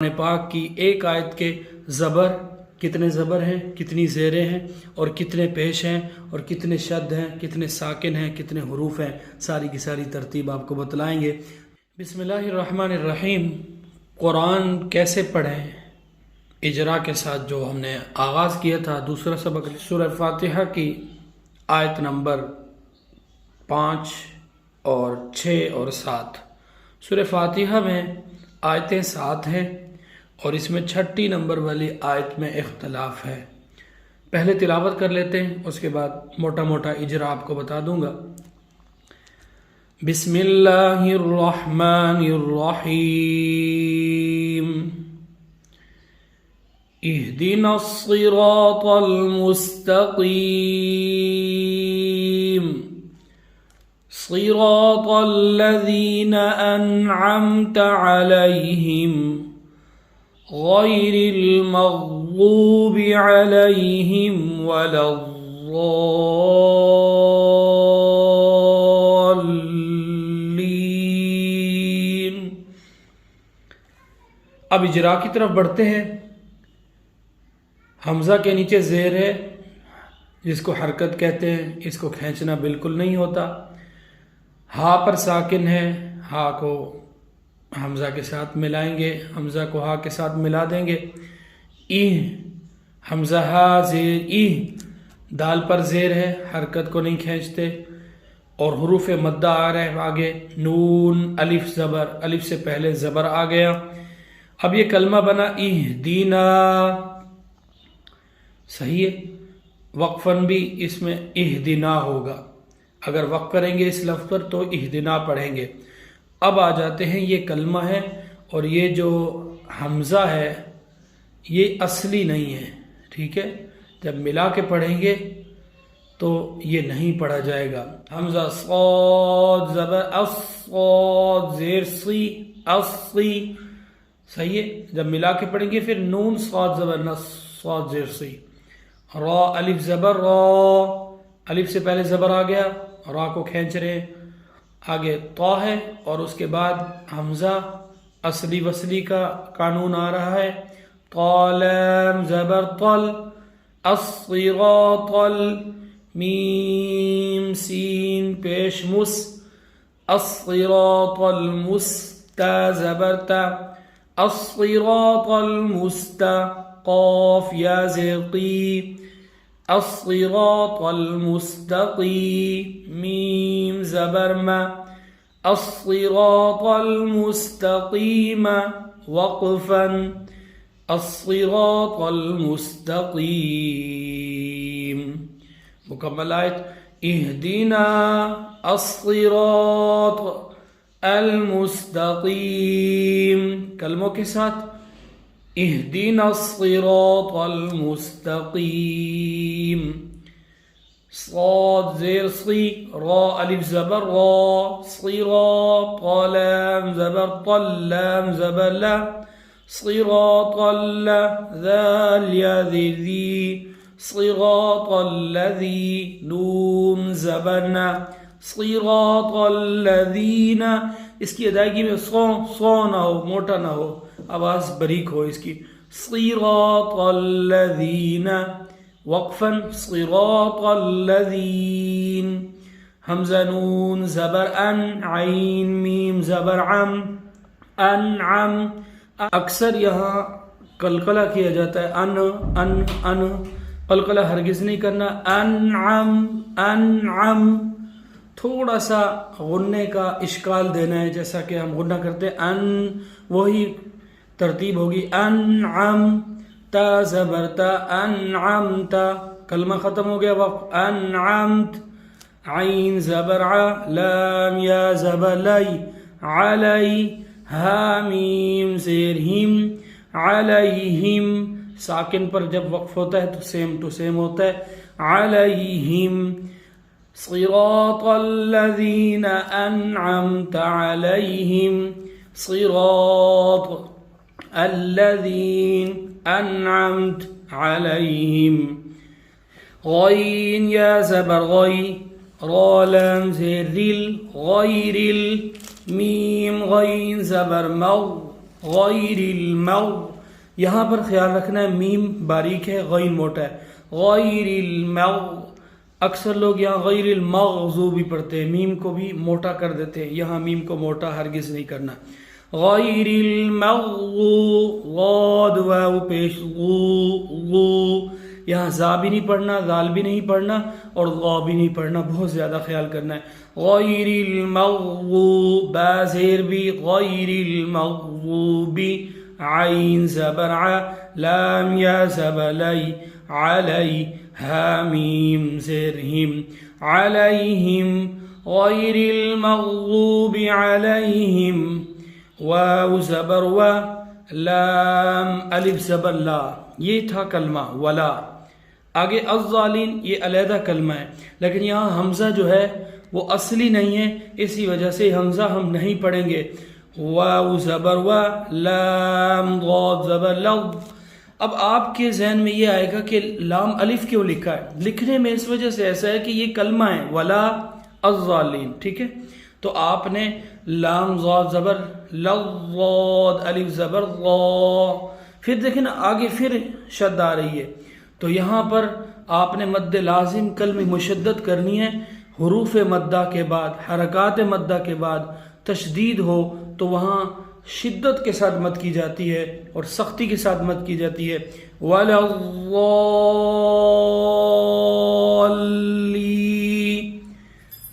قرآن پاک کی ایک آیت کے زبر کتنے زبر ہیں، کتنی زیریں ہیں، اور کتنے پیش ہیں، اور کتنے شد ہیں، کتنے ساکن ہیں، کتنے حروف ہیں، ساری کی ساری ترتیب آپ کو بتلائیں گے۔ بسم اللہ الرحمن الرحیم۔ قرآن کیسے پڑھیں اجرا کے ساتھ جو ہم نے آغاز کیا تھا دوسرا سبق، سورہ فاتحہ کی آیت نمبر 5 اور 6 اور 7۔ سورہ فاتحہ میں آیتیں 7 ہیں اور اس میں 6 نمبر والی آیت میں اختلاف ہے۔ پہلے تلاوت کر لیتے ہیں، اس کے بعد موٹا موٹا اجرا آپ کو بتا دوں گا۔ بسم اللہ الرحمن الرحیم۔ اہدنا الصراط المستقیم صراط الذین انعمت علیہم غیر المغضوب علیہم ولا الضالین۔ اب اجرا کی طرف بڑھتے ہیں۔ حمزہ کے نیچے زیر ہے جس کو حرکت کہتے ہیں، اس کو کھینچنا بالکل نہیں ہوتا۔ ہا پر ساکن ہے، ہا کو حمزہ کے ساتھ ملائیں گے، حمزہ کو ہا کے ساتھ ملا دیں گے۔ حمزہ ہا زیر دال پر زیر ہے، حرکت کو نہیں کھینچتے، اور حروف مدہ آ رہے ہیں آگے۔ نون الف زبر، الف سے پہلے زبر آ گیا۔ اب یہ کلمہ بنا اہدینا، صحیح ہے۔ وقفاً بھی اس میں اہدنا ہوگا، اگر وقف کریں گے اس لفظ پر تو اہدنا پڑھیں گے۔ اب آ جاتے ہیں، یہ کلمہ ہے اور یہ جو حمزہ ہے یہ اصلی نہیں ہے، ٹھیک ہے۔ جب ملا کے پڑھیں گے تو یہ نہیں پڑھا جائے گا۔ حمزہ صاد زبر صاد زیر سی اصی، صحیح ہے۔ جب ملا کے پڑھیں گے پھر نون صاد زبر نص صاد زیر سی۔ را الف زبر را، الف سے پہلے زبر آ گیا، را کو کھینچ رہے، آگے طا ہے اور اس کے بعد حمزہ اصلی وصلی کا قانون آ رہا ہے۔ طالم زبر طل، الصراط میم سین پیش مس، الصراط المستا زبر تا، الصراط المستا قاف یا زیقی، الصراط المستقیم میم زبر ما، الصراط المستقیم وقفا، الصراط المستقیم۔ مکمل آیت اہدنا الصراط المستقیم، کلموں کے ساتھ اہدنا الصراط المستقیم۔ صاد زیر صی، را الف زبر را، صراط لام زبر طل لام زبر لا، صراط ذال یا ذی، صراط الذی نون زبرنا، صراط الذین۔ اس کی ادائیگی میں سو نہ ہو، موٹا نہ ہو، آواز باریک ہو اس کی۔ صراط الذین وقفاً، صراط الذین۔ حمزہ نون زبر ان، عین میم زبر عم، انعم۔ اکثر یہاں قلقلہ کیا جاتا ہے، ان قلقلہ ہرگز نہیں کرنا۔ انعم انعم، تھوڑا سا غنے کا اشکال دینا ہے، جیسا کہ ہم غنہ کرتے ہیں ان، وہی ترتیب ہوگی۔ انعم تا زبر تا، انعمت، کلمہ ختم ہو گیا وقف۔ انعمت عین زبر ع، لام یا زبر لی، علی، ہا میم زیر ہم، علیہم، ساکن پر جب وقف ہوتا ہے تو سیم ٹو سیم ہوتا ہے، علیہم۔ صراط الذین انعمت علیہم، صراط الذین انعمت علیہم۔ غین یا زبر غی، را لام زیر ریل، غیر ال، میم غین زبر مو، गैरिल मग़। यहाँ पर ख्याल रखना है मीम बारीक है, गैन मोटा है। गैरिल मग़, अक्सर लोग यहाँ गैरिल मग़ज़ूबी पढ़ते हैं, मीम को भी मोटा कर देते हैं। यहाँ मीम को मोटा हरगिज़ नहीं करना। गैरिल मग़ज़ूब, ग़ाद वाव पेश गू, यहाँ जा भी नहीं पढ़ना, दाल भी नहीं पढ़ना और ग़ा भी नहीं पढ़ना, बहुत ज़्यादा ख्याल करना है। गैरिल मग़ज़ूब, बा ज़ेर भी, गैरिल मग़ज़ूबी, आइन ज़बर आ, लाम या ज़बर लै, अलई, हा मीम ज़ेर हिम, अलैहिम, गैरिल मग़ज़ूबि अलैहिम, वाव ज़बर वा, लाम अलिफ ज़बर ला। ये था कलमा वला। आगे अज़्ज़ालिन, ये अलहदा कलमा है, लेकिन यहाँ हमज़ा जो है वो असली नहीं है, इसी वजह से हमज़ा हम नहीं पढ़ेंगे। वाव ज़बर वा, लाम ज़ाद ज़बर लव। अब आपके जहन में ये आएगा कि लाम अलिफ क्यों लिखा है। लिखने में इस वजह से ऐसा है कि ये कलमा है वला अज़्ज़ालिन, ठीक है। तो आपने लाम ज़ाद ज़बर लव, ज़ाद अलिफ ज़बर ज़ा, फिर देखें ना आगे फिर शद आ रही है, तो यहाँ पर आपने मद्द लाजिम कल में मुशद्दद करनी है। हुरूफ मद्दा के बाद, हरकात मद्दा के बाद तशदीद हो तो वहाँ शिद्दत के साथ मत की जाती है और सख्ती के साथ मत की जाती है। वलज़्ज़ाल्लीन,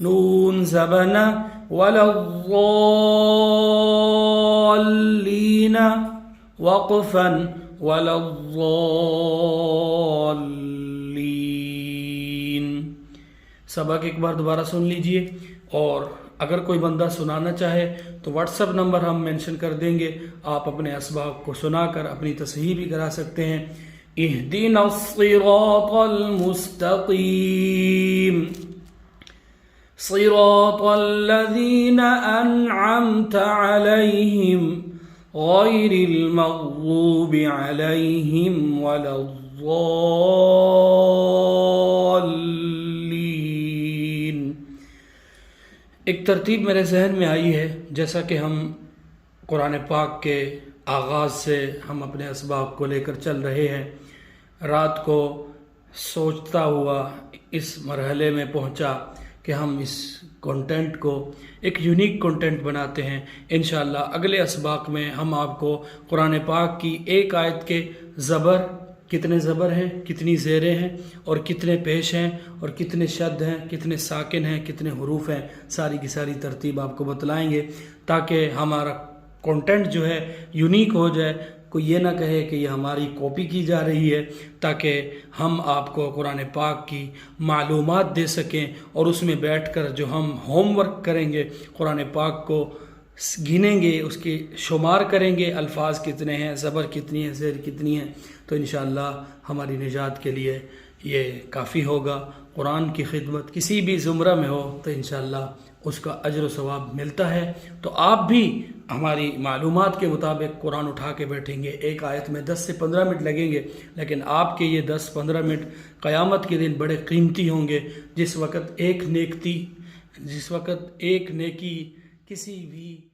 नून ज़बना, वलज़्ज़ाल्लीन वक़फ़न, वलज़्ज़ाल्लीन। सबक एक बार दोबारा सुन लीजिए, और अगर कोई बंदा सुनाना चाहे तो व्हाट्सएप नंबर हम मेंशन कर देंगे, आप अपने असबाब को सुनाकर अपनी तसहीह भी करा सकते हैं। इहदिनस्सिरातल मुस्तक़ीम, सिरातल्लज़ीना अन्अमत अलैहिम, गैरिल मग़ज़ूबि अलैहिम वलज़्ज़ाल्लीन। एक तरतीब मेरे जहन में आई है, जैसा कि हम कुरान पाक के आगाज़ से हम अपने असबाब को लेकर चल रहे हैं। रात को सोचता हुआ इस मरहले में पहुंचा कि हम इस कंटेंट को एक यूनिक कंटेंट बनाते हैं। इंशाअल्लाह अगले असबाक में हम आपको कुरान पाक की एक आयत के ज़बर, कितने ज़बर हैं, कितनी ज़ेरें हैं और कितने पेश हैं और कितने शद हैं, कितने साकिन हैं, कितने हुरूफ हैं, सारी की सारी तरतीब आपको बतलाएंगे, ताकि हमारा कंटेंट जो है यूनिक हो जाए। कोई ये ना कहे कि ये हमारी कॉपी की जा रही है, ताकि हम आपको कुरान पाक की मालूमात दे सकें और उसमें बैठकर जो हम होमवर्क करेंगे, कुरान पाक को गिनेंगे, उसके शुमार करेंगे, अल्फाज कितने हैं, ज़बर कितनी है, ज़ेर कितनी है, तो इंशाअल्लाह हमारी निजात के लिए ये काफ़ी होगा। कुरान की खिदमत किसी भी ज़ुमरा में हो तो इंशाअल्लाह उसका अजर व सवाब मिलता है। तो आप भी हमारी मालूमात के मुताबिक कुरान उठा के बैठेंगे, एक आयत में 10 से 15 मिनट लगेंगे, लेकिन आपके ये 10-15 मिनट क़यामत के दिन बड़े कीमती होंगे, जिस वक़्त एक नेकी किसी भी